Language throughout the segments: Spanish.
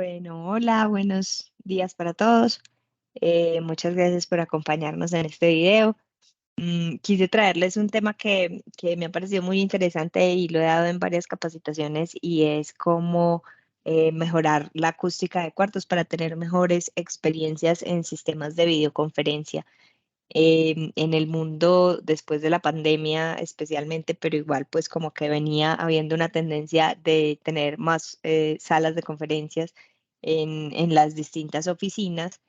Bueno, hola, buenos días para todos. Muchas gracias por acompañarnos en este video. Quise traerles un tema que me ha parecido muy interesante y lo he dado en varias capacitaciones y es cómo mejorar la acústica de cuartos para tener mejores experiencias en sistemas de videoconferencia. En el mundo después de la pandemia especialmente, pero igual pues como que venía habiendo una tendencia de tener más salas de conferencias en las distintas oficinas.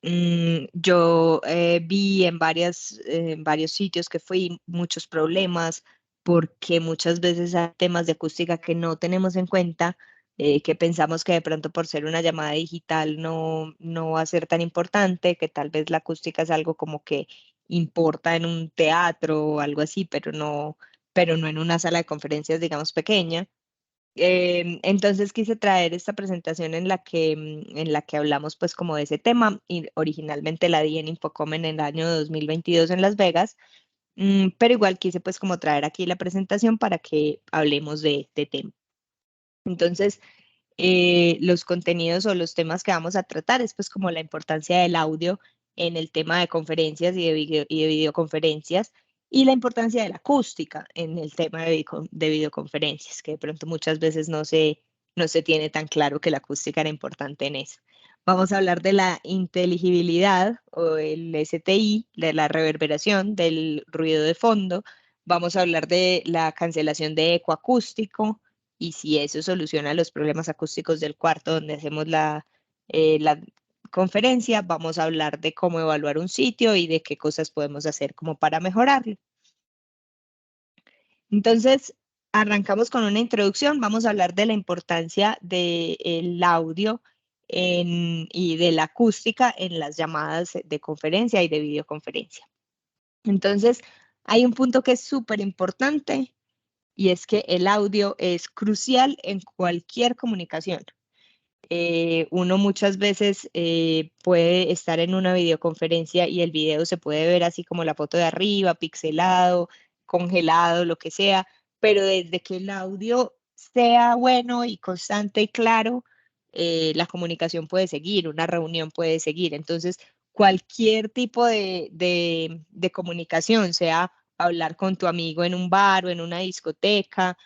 Yo vi en varios sitios que fui muchos problemas porque muchas veces hay temas de acústica que no tenemos en cuenta, que pensamos que de pronto por ser una llamada digital no va a ser tan importante, que tal vez la acústica es algo como que importa en un teatro o algo así, pero no en una sala de conferencias, digamos, pequeña. Entonces quise traer esta presentación en la que hablamos pues como de ese tema y originalmente la di en Infocom en el año 2022 en Las Vegas, pero igual quise pues como traer aquí la presentación para que hablemos de este tema. Entonces, los contenidos o los temas que vamos a tratar es pues como la importancia del audio en el tema de conferencias y de videoconferencias y la importancia de la acústica en el tema de videoconferencias, que de pronto muchas veces no se tiene tan claro que la acústica era importante en eso. Vamos a hablar de la inteligibilidad o el STI, de la reverberación, del ruido de fondo. Vamos a hablar de la cancelación de eco acústico, y si eso soluciona los problemas acústicos del cuarto donde hacemos la conferencia, vamos a hablar de cómo evaluar un sitio y de qué cosas podemos hacer como para mejorarlo. Entonces, arrancamos con una introducción. Vamos a hablar de la importancia del audio y de la acústica en las llamadas de conferencia y de videoconferencia. Entonces, hay un punto que es súper importante y es que el audio es crucial en cualquier comunicación. Uno muchas veces puede estar en una videoconferencia y el video se puede ver así como la foto de arriba, pixelado, congelado, lo que sea, pero desde que el audio sea bueno y constante y claro, la comunicación puede seguir, una reunión puede seguir. Entonces, cualquier tipo de comunicación, sea hablar con tu amigo en un bar o en una discoteca,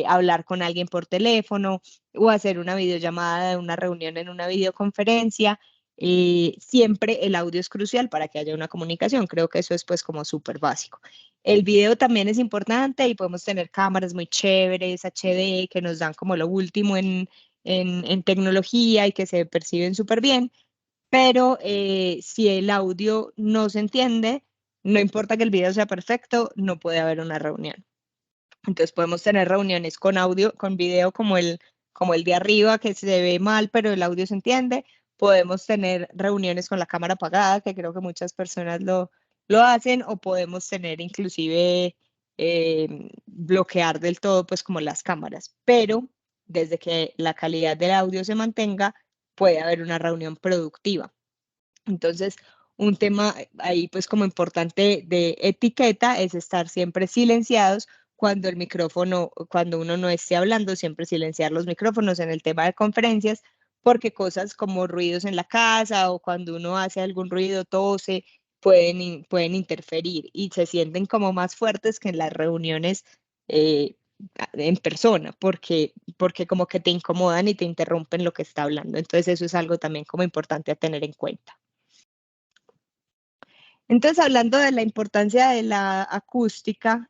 hablar con alguien por teléfono, o hacer una videollamada de una reunión en una videoconferencia, siempre el audio es crucial para que haya una comunicación. Creo que eso es pues como súper básico. El video también es importante y podemos tener cámaras muy chéveres, HD, que nos dan como lo último en tecnología y que se perciben súper bien, pero si el audio no se entiende, no importa que el video sea perfecto, no puede haber una reunión. Entonces podemos tener reuniones con audio, con video como el de arriba que se ve mal, pero el audio se entiende. Podemos tener reuniones con la cámara apagada, que creo que muchas personas lo hacen, o podemos tener inclusive bloquear del todo, pues como las cámaras. Pero desde que la calidad del audio se mantenga, puede haber una reunión productiva. Entonces, un tema ahí pues como importante de etiqueta es estar siempre silenciados cuando el micrófono, cuando uno no esté hablando, siempre silenciar los micrófonos en el tema de conferencias, porque cosas como ruidos en la casa o cuando uno hace algún ruido, tose, pueden interferir y se sienten como más fuertes que en las reuniones eh, en persona, porque como que te incomodan y te interrumpen lo que está hablando. Entonces eso es algo también como importante a tener en cuenta. Entonces, hablando de la importancia de la acústica,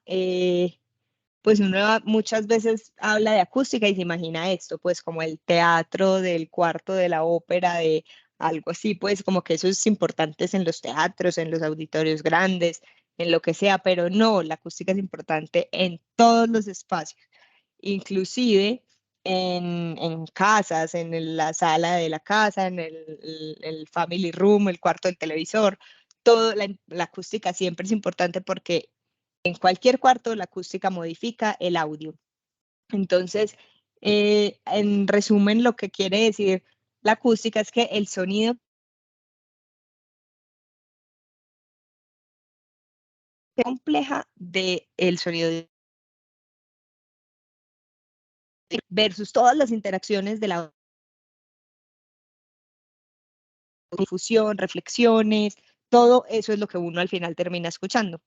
pues uno muchas veces habla de acústica y se imagina esto, pues como el teatro del cuarto de la ópera, de algo así, pues como que eso es importante en los teatros, en los auditorios grandes, en lo que sea, pero no, la acústica es importante en todos los espacios, inclusive en casas, la sala de la casa, en el family room, el cuarto del televisor, todo, la acústica siempre es importante porque en cualquier cuarto la acústica modifica el audio. Entonces, en resumen, lo que quiere decir la acústica es que el sonido compleja del sonido versus todas las interacciones de la difusión, reflexiones, todo eso es lo que uno al final termina escuchando.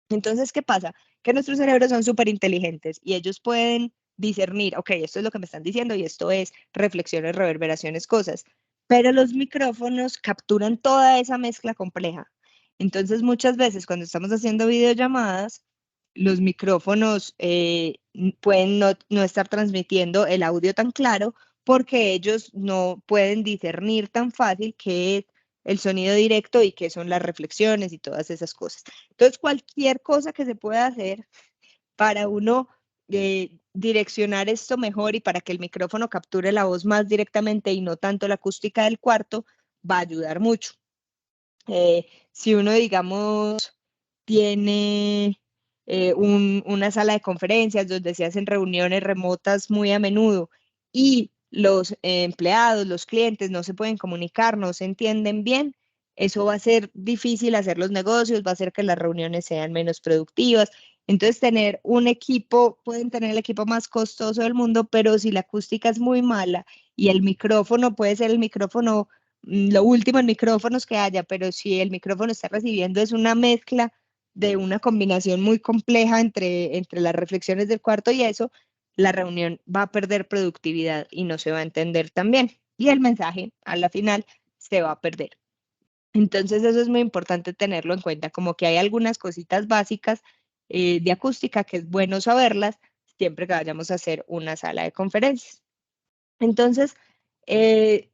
Entonces, ¿qué pasa? Que nuestros cerebros son súper inteligentes y ellos pueden discernir, ok, esto es lo que me están diciendo y esto es reflexiones, reverberaciones, cosas. Pero los micrófonos capturan toda esa mezcla compleja. Entonces, muchas veces cuando estamos haciendo videollamadas, los micrófonos pueden no estar transmitiendo el audio tan claro porque ellos no pueden discernir tan fácil qué es el sonido directo y qué son las reflexiones y todas esas cosas. Entonces, cualquier cosa que se pueda hacer para uno direccionar esto mejor y para que el micrófono capture la voz más directamente y no tanto la acústica del cuarto, va a ayudar mucho. Si uno, digamos, tiene una sala de conferencias donde se hacen reuniones remotas muy a menudo y los empleados, los clientes no se pueden comunicar, no se entienden bien, eso va a ser difícil hacer los negocios, va a hacer que las reuniones sean menos productivas. Entonces, tener un equipo, pueden tener el equipo más costoso del mundo, pero si la acústica es muy mala y el micrófono puede ser el micrófono lo último en micrófonos que haya, pero si el micrófono está recibiendo es una mezcla de una combinación muy compleja entre las reflexiones del cuarto y eso, la reunión va a perder productividad y no se va a entender tan bien. Y el mensaje a la final se va a perder. Entonces eso es muy importante tenerlo en cuenta, como que hay algunas cositas básicas de acústica que es bueno saberlas siempre que vayamos a hacer una sala de conferencias. Entonces, eh,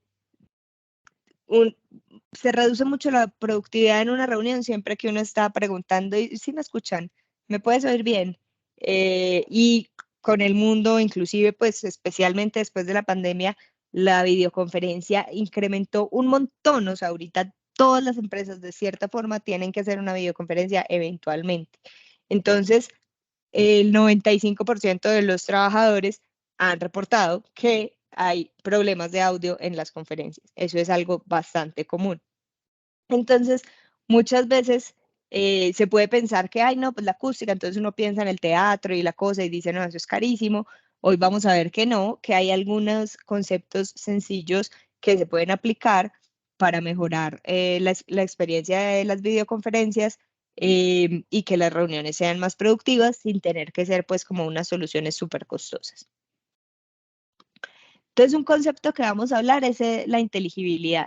se reduce mucho la productividad en una reunión siempre que uno está preguntando, y si me escuchan, ¿me puedes oír bien? Y con el mundo, inclusive, pues especialmente después de la pandemia, la videoconferencia incrementó un montón, o sea, ahorita todas las empresas de cierta forma tienen que hacer una videoconferencia eventualmente. Entonces, el 95% de los trabajadores han reportado que hay problemas de audio en las conferencias. Eso es algo bastante común. Entonces, muchas veces se puede pensar que, ay, no, pues la acústica, entonces uno piensa en el teatro y la cosa y dice, no, eso es carísimo. Hoy vamos a ver que no, que hay algunos conceptos sencillos que se pueden aplicar para mejorar la experiencia de las videoconferencias y que las reuniones sean más productivas sin tener que ser pues como unas soluciones súper costosas. Entonces, un concepto que vamos a hablar es la inteligibilidad.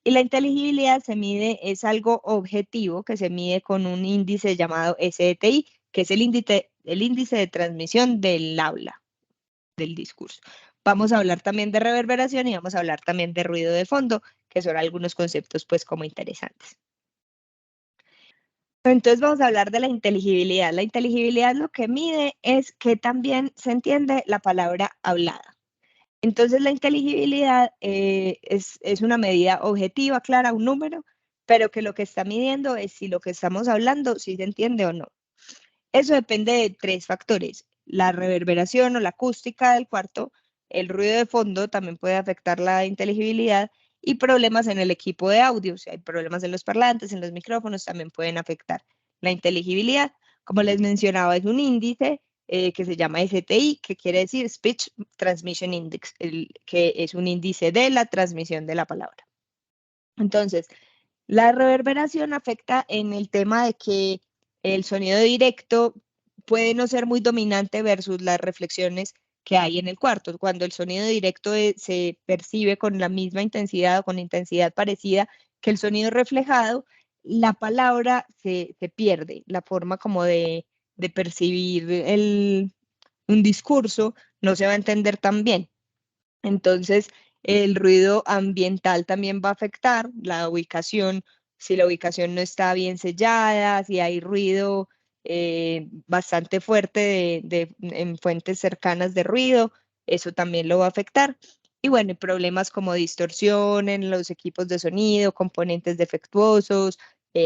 Y la inteligibilidad se mide, es algo objetivo que se mide con un índice llamado SDTI, que es el índice de transmisión del habla, del discurso. Vamos a hablar también de reverberación y vamos a hablar también de ruido de fondo, que son algunos conceptos pues como interesantes. Entonces vamos a hablar de la inteligibilidad. La inteligibilidad lo que mide es que también se entiende la palabra hablada. Entonces la inteligibilidad es una medida objetiva, clara, un número, pero que lo que está midiendo es si lo que estamos hablando, si se entiende o no. Eso depende de tres factores: la reverberación o la acústica del cuarto, el ruido de fondo también puede afectar la inteligibilidad y problemas en el equipo de audio. Si hay problemas en los parlantes, en los micrófonos, también pueden afectar la inteligibilidad. Como les mencionaba, es un índice que se llama STI, que quiere decir Speech Transmission Index, que es un índice de la transmisión de la palabra. Entonces, la reverberación afecta en el tema de que el sonido directo puede no ser muy dominante versus las reflexiones que hay en el cuarto. Cuando el sonido directo se percibe con la misma intensidad o con intensidad parecida que el sonido reflejado, la palabra se pierde, la forma como de percibir un discurso no se va a entender tan bien. Entonces, el ruido ambiental también va a afectar la ubicación, si la ubicación no está bien sellada, si hay ruido bastante fuerte en fuentes cercanas de ruido, eso también lo va a afectar. Y bueno, problemas como distorsión en los equipos de sonido, componentes defectuosos,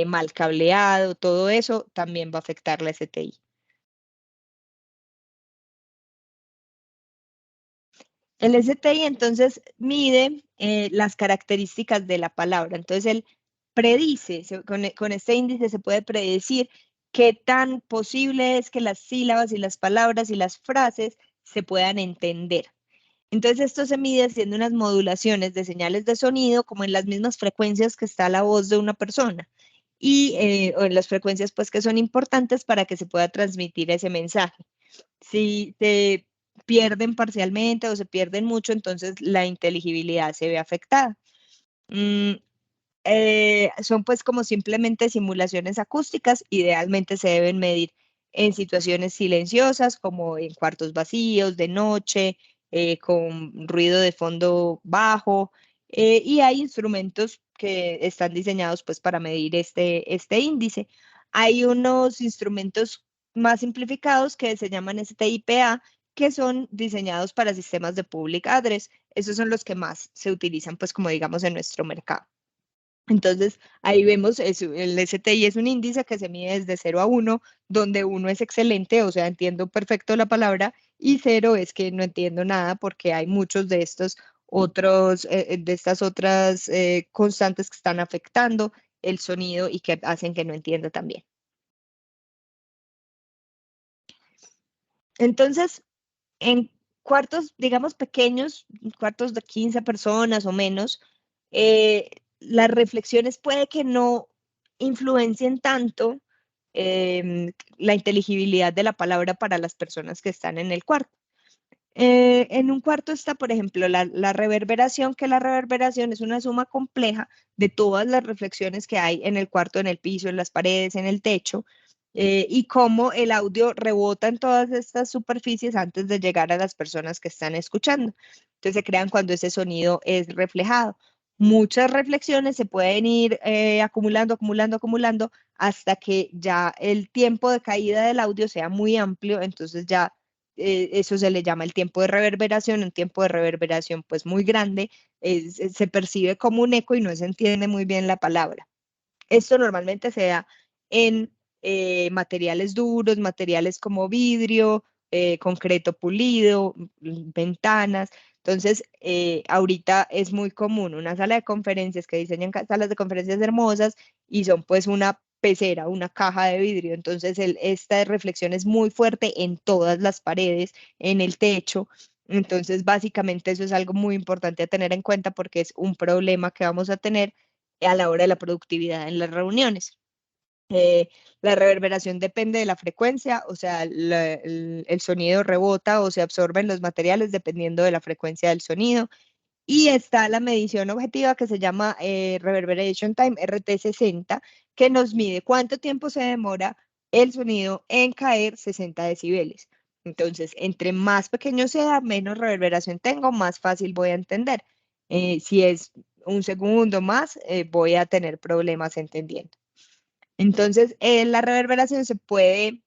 mal cableado, todo eso también va a afectar la STI. El STI entonces mide las características de la palabra. Entonces él predice, con este índice se puede predecir qué tan posible es que las sílabas y las palabras y las frases se puedan entender. Entonces esto se mide haciendo unas modulaciones de señales de sonido como en las mismas frecuencias que está la voz de una persona y o en las frecuencias pues que son importantes para que se pueda transmitir ese mensaje. Si se pierden parcialmente o se pierden mucho, entonces la inteligibilidad se ve afectada. Mm, son pues como simplemente simulaciones acústicas, idealmente se deben medir en situaciones silenciosas como en cuartos vacíos, de noche, con ruido de fondo bajo, y hay instrumentos que están diseñados pues para medir este índice. Hay unos instrumentos más simplificados que se llaman STIPA, que son diseñados para sistemas de public address. Esos son los que más se utilizan pues como digamos en nuestro mercado. Entonces, ahí vemos, el STI es un índice que se mide desde 0 a 1, donde 1 es excelente, o sea, entiendo perfecto la palabra, y 0 es que no entiendo nada porque hay muchos de estos otros, de estas otras constantes que están afectando el sonido y que hacen que no entienda también. Entonces, en cuartos, digamos, pequeños, cuartos de 15 personas o menos, las reflexiones puede que no influencien tanto la inteligibilidad de la palabra para las personas que están en el cuarto. En un cuarto está, por ejemplo, la reverberación, que la reverberación es una suma compleja de todas las reflexiones que hay en el cuarto, en el piso, en las paredes, en el techo, y cómo el audio rebota en todas estas superficies antes de llegar a las personas que están escuchando. Entonces se crean cuando ese sonido es reflejado. Muchas reflexiones se pueden ir acumulando, acumulando, acumulando hasta que ya el tiempo de caída del audio sea muy amplio, entonces ya eso se le llama el tiempo de reverberación, un tiempo de reverberación pues muy grande, se percibe como un eco y no se entiende muy bien la palabra. Esto normalmente se da en materiales duros, materiales como vidrio, concreto pulido, ventanas. Entonces, ahorita es muy común una sala de conferencias que diseñan salas de conferencias hermosas y son pues una pecera, una caja de vidrio. Entonces, esta reflexión es muy fuerte en todas las paredes, en el techo. Entonces, básicamente eso es algo muy importante a tener en cuenta porque es un problema que vamos a tener a la hora de la productividad en las reuniones. Eh, la reverberación depende de la frecuencia, o sea, el sonido rebota o se absorbe en los materiales dependiendo de la frecuencia del sonido. Y está la medición objetiva que se llama Reverberation Time, RT60, que nos mide cuánto tiempo se demora el sonido en caer 60 decibeles. Entonces, entre más pequeño sea, menos reverberación tengo, más fácil voy a entender. Si es un segundo más, voy a tener problemas entendiendo. Entonces, la reverberación se puede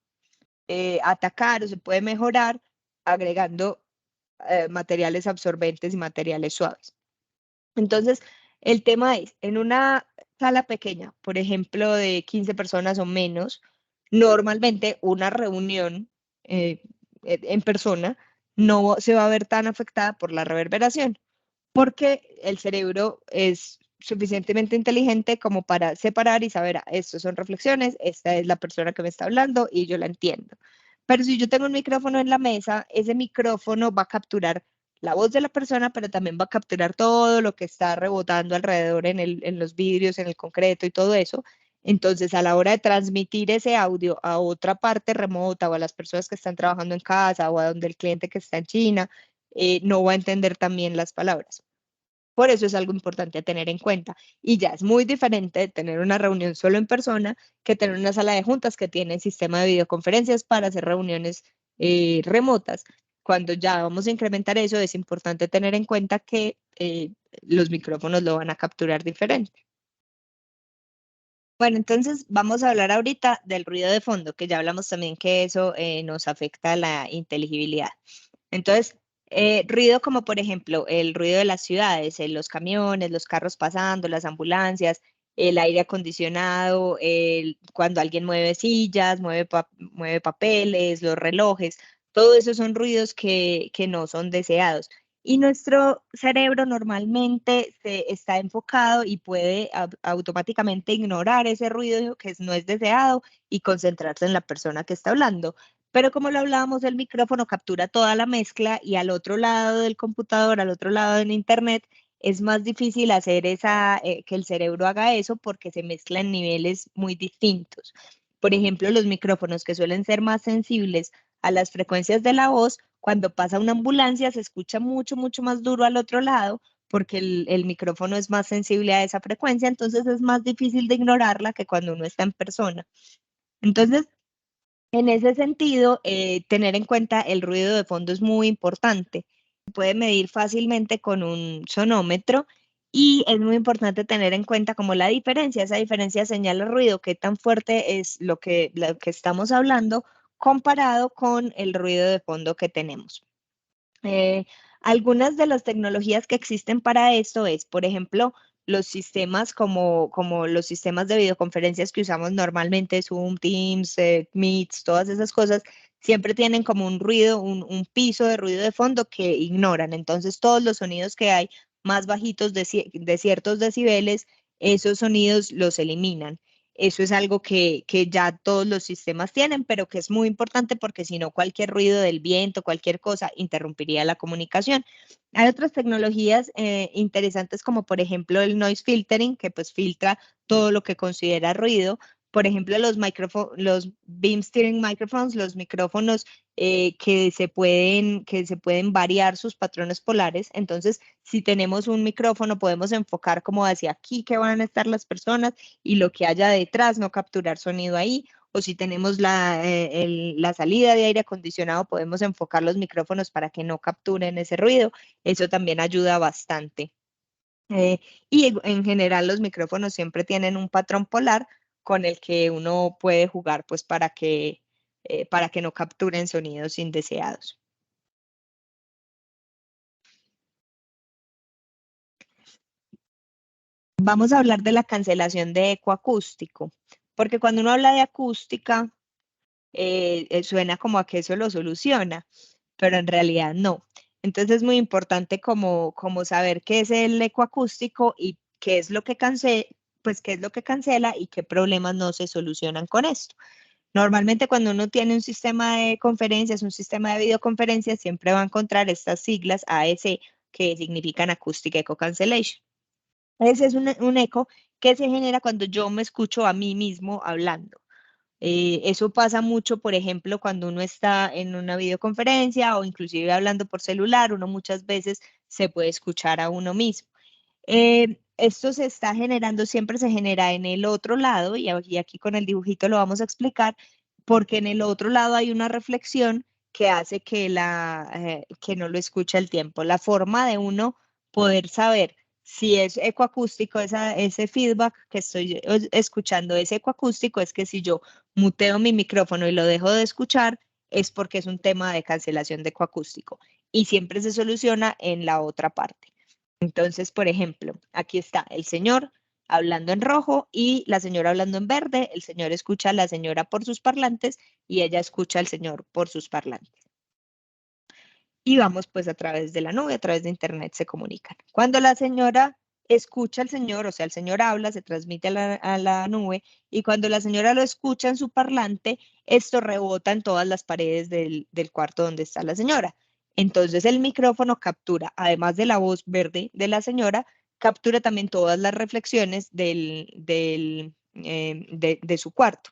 atacar o se puede mejorar agregando materiales absorbentes y materiales suaves. Entonces, el tema es, en una sala pequeña, por ejemplo, de 15 personas o menos, normalmente una reunión en persona no se va a ver tan afectada por la reverberación porque el cerebro es suficientemente inteligente como para separar y saber, estas son reflexiones, esta es la persona que me está hablando y yo la entiendo. Pero si yo tengo un micrófono en la mesa, ese micrófono va a capturar la voz de la persona, pero también va a capturar todo lo que está rebotando alrededor en los vidrios, en el concreto y todo eso. Entonces, a la hora de transmitir ese audio a otra parte remota o a las personas que están trabajando en casa o a donde el cliente que está en China, no va a entender también las palabras. Por eso es algo importante a tener en cuenta. Y ya es muy diferente tener una reunión solo en persona que tener una sala de juntas que tiene sistema de videoconferencias para hacer reuniones remotas. Cuando ya vamos a incrementar eso, es importante tener en cuenta que los micrófonos lo van a capturar diferente. Bueno, entonces vamos a hablar ahorita del ruido de fondo, que ya hablamos también que eso nos afecta a la inteligibilidad. Entonces, ruido como por ejemplo el ruido de las ciudades, los camiones, los carros pasando, las ambulancias, el aire acondicionado, cuando alguien mueve sillas, mueve papeles, los relojes, todo eso son ruidos que no son deseados. Y nuestro cerebro normalmente se está enfocado y puede automáticamente ignorar ese ruido que no es deseado y concentrarse en la persona que está hablando. Pero como lo hablábamos, el micrófono captura toda la mezcla y al otro lado del computador, al otro lado en internet, es más difícil hacer que el cerebro haga eso porque se mezclan niveles muy distintos. Por ejemplo, los micrófonos que suelen ser más sensibles a las frecuencias de la voz, cuando pasa una ambulancia se escucha mucho, mucho más duro al otro lado porque el micrófono es más sensible a esa frecuencia, entonces es más difícil de ignorarla que cuando uno está en persona. Entonces, en ese sentido, tener en cuenta el ruido de fondo es muy importante. Se puede medir fácilmente con un sonómetro y es muy importante tener en cuenta como esa diferencia señala ruido, qué tan fuerte es lo que estamos hablando comparado con el ruido de fondo que tenemos. Eh, Algunas de las tecnologías que existen para esto es, por ejemplo, los sistemas como los sistemas de videoconferencias que usamos normalmente, Zoom, Teams, Meets, todas esas cosas, siempre tienen como un ruido, un piso de ruido de fondo que ignoran. Entonces, todos los sonidos que hay más bajitos de ciertos decibeles, esos sonidos los eliminan. Eso es algo que ya todos los sistemas tienen, pero que es muy importante porque si no, cualquier ruido del viento, cualquier cosa, interrumpiría la comunicación. Hay otras tecnologías interesantes como por ejemplo el noise filtering, que pues filtra todo lo que considera ruido. Por ejemplo, los beam steering microphones, los micrófonos que se pueden variar sus patrones polares. Entonces, si tenemos un micrófono, podemos enfocar como hacia aquí que van a estar las personas y lo que haya detrás, no capturar sonido ahí. O si tenemos la salida de aire acondicionado, podemos enfocar los micrófonos para que no capturen ese ruido. Eso también ayuda bastante. Y en general los micrófonos siempre tienen un patrón polar con el que uno puede jugar pues para que no capturen sonidos indeseados. Vamos a hablar de la cancelación de eco acústico, porque cuando uno habla de acústica, suena como a que eso lo soluciona, pero en realidad no. Entonces es muy importante como saber qué es el ecoacústico y qué es lo que pues qué es lo que cancela y qué problemas no se solucionan con esto. Normalmente cuando uno tiene un sistema de conferencias, un sistema de videoconferencias, siempre va a encontrar estas siglas AEC que significan Acoustic Echo Cancellation. Ese es un eco que se genera cuando yo me escucho a mí mismo hablando. Eso pasa mucho, por ejemplo, cuando uno está en una videoconferencia o inclusive hablando por celular, uno muchas veces se puede escuchar a uno mismo. Esto se está generando, siempre se genera en el otro lado, y aquí con el dibujito lo vamos a explicar, porque en el otro lado hay una reflexión que hace que no lo escuche al tiempo. La forma de uno poder saber si es ecoacústico, ese feedback que estoy escuchando es ecoacústico, es que si yo muteo mi micrófono y lo dejo de escuchar, es porque es un tema de cancelación de ecoacústico. Y siempre se soluciona en la otra parte. Entonces, por ejemplo, aquí está el señor hablando en rojo y la señora hablando en verde. El señor escucha a la señora por sus parlantes y ella escucha al señor por sus parlantes. Y vamos pues a través de la nube, a través de internet se comunican. Cuando la señora escucha al señor, o sea, el señor habla, se transmite a la nube y cuando la señora lo escucha en su parlante, esto rebota en todas las paredes del cuarto donde está la señora. Entonces el micrófono captura, además de la voz verde de la señora, captura también todas las reflexiones de su cuarto.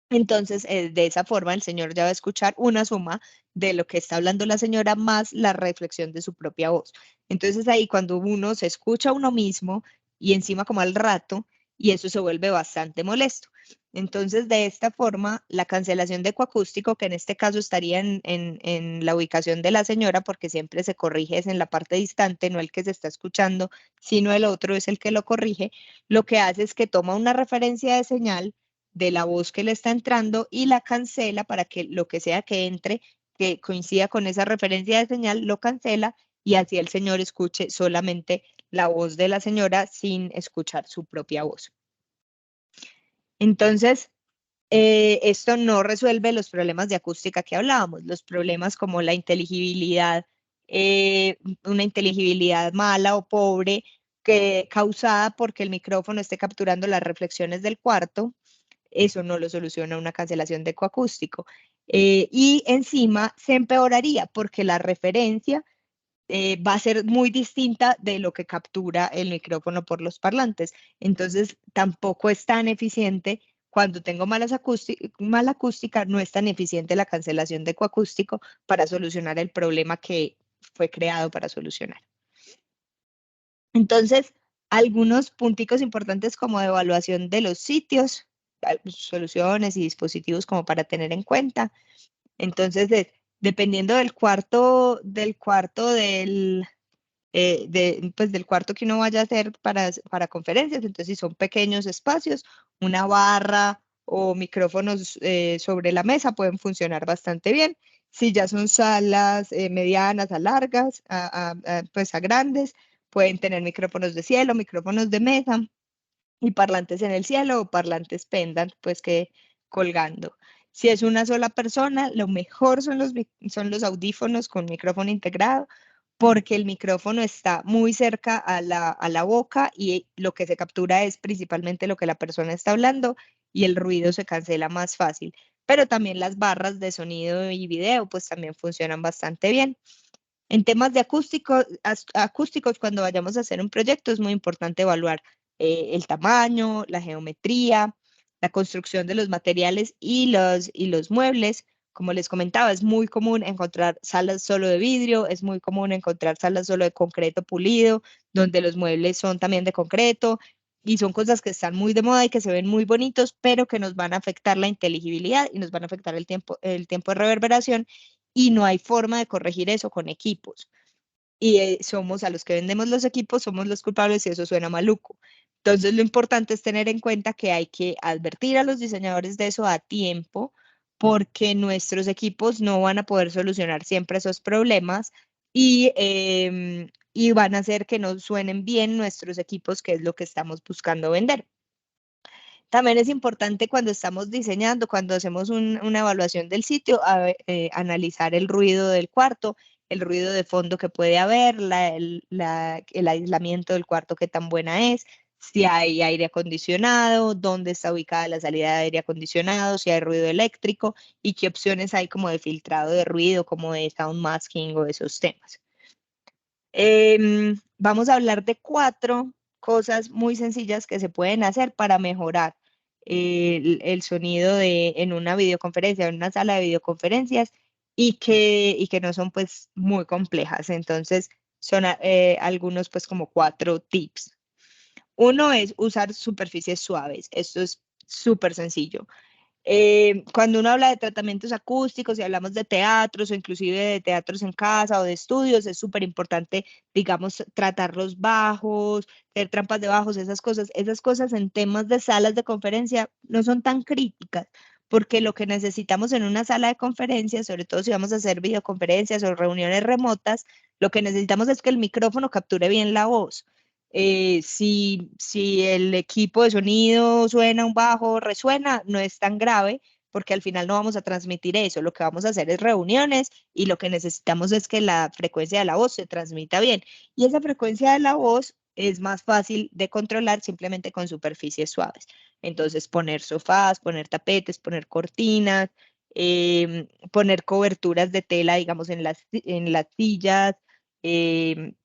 Entonces, de esa forma, el señor ya va a escuchar una suma de lo que está hablando la señora más la reflexión de su propia voz. Entonces, ahí cuando uno se escucha a uno mismo y encima como al rato, y eso se vuelve bastante molesto. Entonces, de esta forma, la cancelación de ecoacústico, que en este caso estaría en la ubicación de la señora, porque siempre se corrige es en la parte distante, no el que se está escuchando, sino el otro es el que lo corrige, lo que hace es que toma una referencia de señal de la voz que le está entrando y la cancela para que lo que sea que entre, que coincida con esa referencia de señal, lo cancela y así el señor escuche solamente la voz de la señora sin escuchar su propia voz. Entonces, esto no resuelve los problemas de acústica que hablábamos, los problemas como la inteligibilidad, una inteligibilidad mala o pobre causada porque el micrófono esté capturando las reflexiones del cuarto. Eso no lo soluciona una cancelación de ecoacústico. y encima se empeoraría porque la referencia va a ser muy distinta de lo que captura el micrófono por los parlantes. Entonces, tampoco es tan eficiente. Cuando tengo mala acústica, no es tan eficiente la cancelación de ecoacústico para solucionar el problema que fue creado para solucionar. Entonces, algunos punticos importantes como de evaluación de los sitios, soluciones y dispositivos como para tener en cuenta. Entonces, dependiendo pues, del cuarto que uno vaya a hacer para conferencias, entonces si son pequeños espacios, una barra o micrófonos sobre la mesa pueden funcionar bastante bien. Si ya son salas medianas a largas, pues a grandes, pueden tener micrófonos de cielo, micrófonos de mesa y parlantes en el cielo o parlantes pendant, pues que colgando. Si es una sola persona, lo mejor son los audífonos con micrófono integrado, porque el micrófono está muy cerca a la boca y lo que se captura es principalmente lo que la persona está hablando y el ruido se cancela más fácil. Pero también las barras de sonido y video pues también funcionan bastante bien. En temas de acústicos, cuando vayamos a hacer un proyecto es muy importante evaluar el tamaño, la geometría, la construcción de los materiales y los muebles. Como les comentaba, es muy común encontrar salas solo de vidrio, es muy común encontrar salas solo de concreto pulido, donde los muebles son también de concreto y son cosas que están muy de moda y que se ven muy bonitos, pero que nos van a afectar la inteligibilidad y nos van a afectar el tiempo de reverberación y no hay forma de corregir eso con equipos. Y somos a los que vendemos los equipos, somos los culpables y eso suena maluco. Entonces, lo importante es tener en cuenta que hay que advertir a los diseñadores de eso a tiempo, porque nuestros equipos no van a poder solucionar siempre esos problemas y van a hacer que no suenen bien nuestros equipos, que es lo que estamos buscando vender. También es importante cuando estamos diseñando, cuando hacemos una evaluación del sitio, analizar el ruido del cuarto, el ruido de fondo que puede haber, el aislamiento del cuarto, qué tan buena es, si hay aire acondicionado, dónde está ubicada la salida de aire acondicionado, si hay ruido eléctrico y qué opciones hay como de filtrado de ruido, como de sound masking o esos temas. Vamos a hablar de 4 cosas muy sencillas que se pueden hacer para mejorar el sonido en una videoconferencia, en una sala de videoconferencias y que no son pues muy complejas. Entonces son algunos pues como 4 tips. Uno es usar superficies suaves. Esto es súper sencillo. Cuando uno habla de tratamientos acústicos y hablamos de teatros o inclusive de teatros en casa o de estudios, es súper importante, digamos, tratar los bajos, hacer trampas de bajos, esas cosas en temas de salas de conferencia no son tan críticas, porque lo que necesitamos en una sala de conferencias, sobre todo si vamos a hacer videoconferencias o reuniones remotas, lo que necesitamos es que el micrófono capture bien la voz. Si el equipo de sonido suena un bajo, resuena, no es tan grave porque al final no vamos a transmitir eso. Lo que vamos a hacer es reuniones y lo que necesitamos es que la frecuencia de la voz se transmita bien. Y esa frecuencia de la voz es más fácil de controlar simplemente con superficies suaves. Entonces, poner sofás, poner tapetes, poner cortinas, poner coberturas de tela, digamos, en las sillas. em,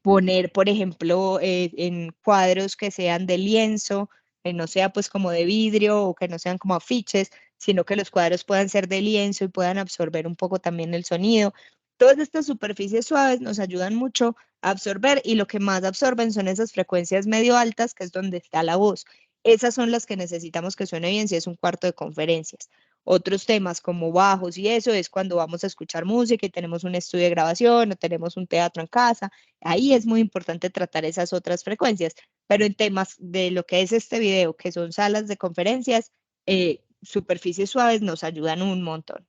Poner, por ejemplo, en cuadros que sean de lienzo, que no sea pues como de vidrio o que no sean como afiches, sino que los cuadros puedan ser de lienzo y puedan absorber un poco también el sonido. Todas estas superficies suaves nos ayudan mucho a absorber y lo que más absorben son esas frecuencias medio altas, que es donde está la voz. Esas son las que necesitamos que suene bien si es un cuarto de conferencias. Otros temas como bajos y eso es cuando vamos a escuchar música y tenemos un estudio de grabación o tenemos un teatro en casa. Ahí es muy importante tratar esas otras frecuencias, pero en temas de lo que es este video, que son salas de conferencias, superficies suaves nos ayudan un montón.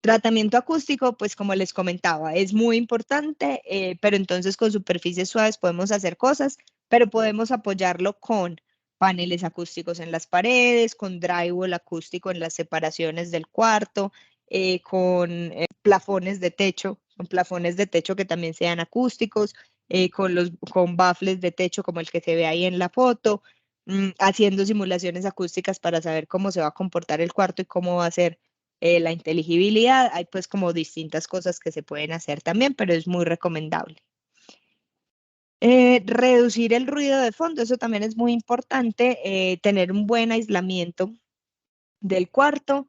Tratamiento acústico, pues como les comentaba, es muy importante, pero entonces con superficies suaves podemos hacer cosas, pero podemos apoyarlo con paneles acústicos en las paredes, con drywall acústico en las separaciones del cuarto, con plafones de techo, con plafones de techo que también sean acústicos, con baffles de techo como el que se ve ahí en la foto, haciendo simulaciones acústicas para saber cómo se va a comportar el cuarto y cómo va a ser la inteligibilidad. Hay pues como distintas cosas que se pueden hacer también, pero es muy recomendable. Reducir el ruido de fondo, eso también es muy importante, tener un buen aislamiento del cuarto,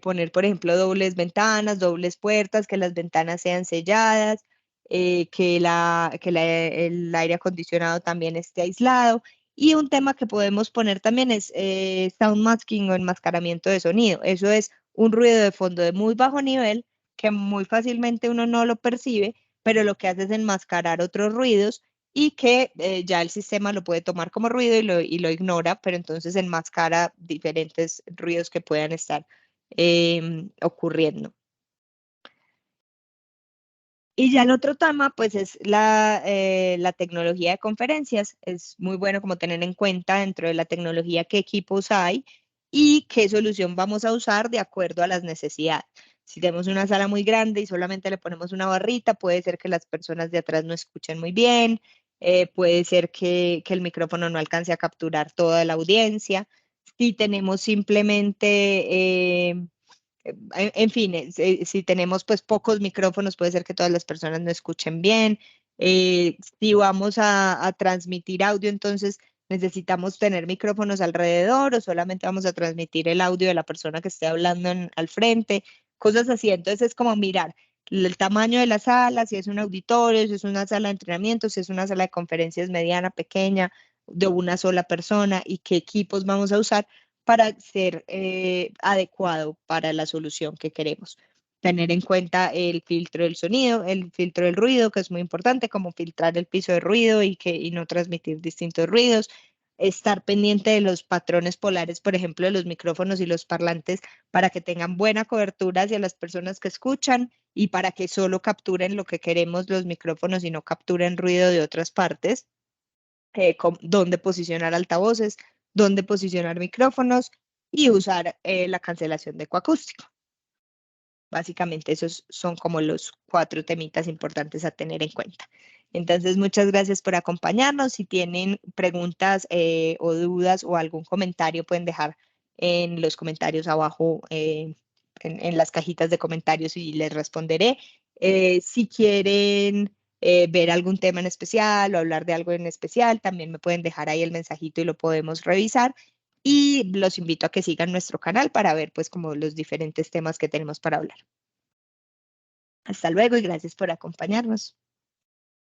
poner, por ejemplo, dobles ventanas, dobles puertas, que las ventanas sean selladas, el aire acondicionado también esté aislado. Y un tema que podemos poner también es sound masking o enmascaramiento de sonido. Eso es un ruido de fondo de muy bajo nivel que muy fácilmente uno no lo percibe, pero lo que hace es enmascarar otros ruidos y que ya el sistema lo puede tomar como ruido y lo ignora, pero entonces enmascara diferentes ruidos que puedan estar ocurriendo. Y ya el otro tema, pues es la tecnología de conferencias. Es muy bueno como tener en cuenta dentro de la tecnología qué equipos hay y qué solución vamos a usar de acuerdo a las necesidades. Si tenemos una sala muy grande y solamente le ponemos una barrita, puede ser que las personas de atrás no escuchen muy bien, puede ser que el micrófono no alcance a capturar toda la audiencia. Si tenemos simplemente en fin, si tenemos pues pocos micrófonos, puede ser que todas las personas no escuchen bien. Si vamos a transmitir audio, entonces necesitamos tener micrófonos alrededor o solamente vamos a transmitir el audio de la persona que esté hablando al frente, cosas así. Entonces es como mirar el tamaño de la sala, si es un auditorio, si es una sala de entrenamiento, si es una sala de conferencias mediana, pequeña, de una sola persona y qué equipos vamos a usar para ser adecuado para la solución que queremos. Tener en cuenta el filtro del sonido, el filtro del ruido, que es muy importante, como filtrar el piso de ruido y no transmitir distintos ruidos. Estar pendiente de los patrones polares, por ejemplo, de los micrófonos y los parlantes, para que tengan buena cobertura hacia las personas que escuchan y para que solo capturen lo que queremos los micrófonos y no capturen ruido de otras partes. Dónde posicionar altavoces, dónde posicionar micrófonos y usar la cancelación de ecoacústico. Básicamente esos son como los 4 temitas importantes a tener en cuenta. Entonces, muchas gracias por acompañarnos. Si tienen preguntas o dudas o algún comentario, pueden dejar en los comentarios abajo, en las cajitas de comentarios y les responderé. Si quieren ver algún tema en especial o hablar de algo en especial, también me pueden dejar ahí el mensajito y lo podemos revisar. Y los invito a que sigan nuestro canal para ver pues como los diferentes temas que tenemos para hablar. Hasta luego y gracias por acompañarnos.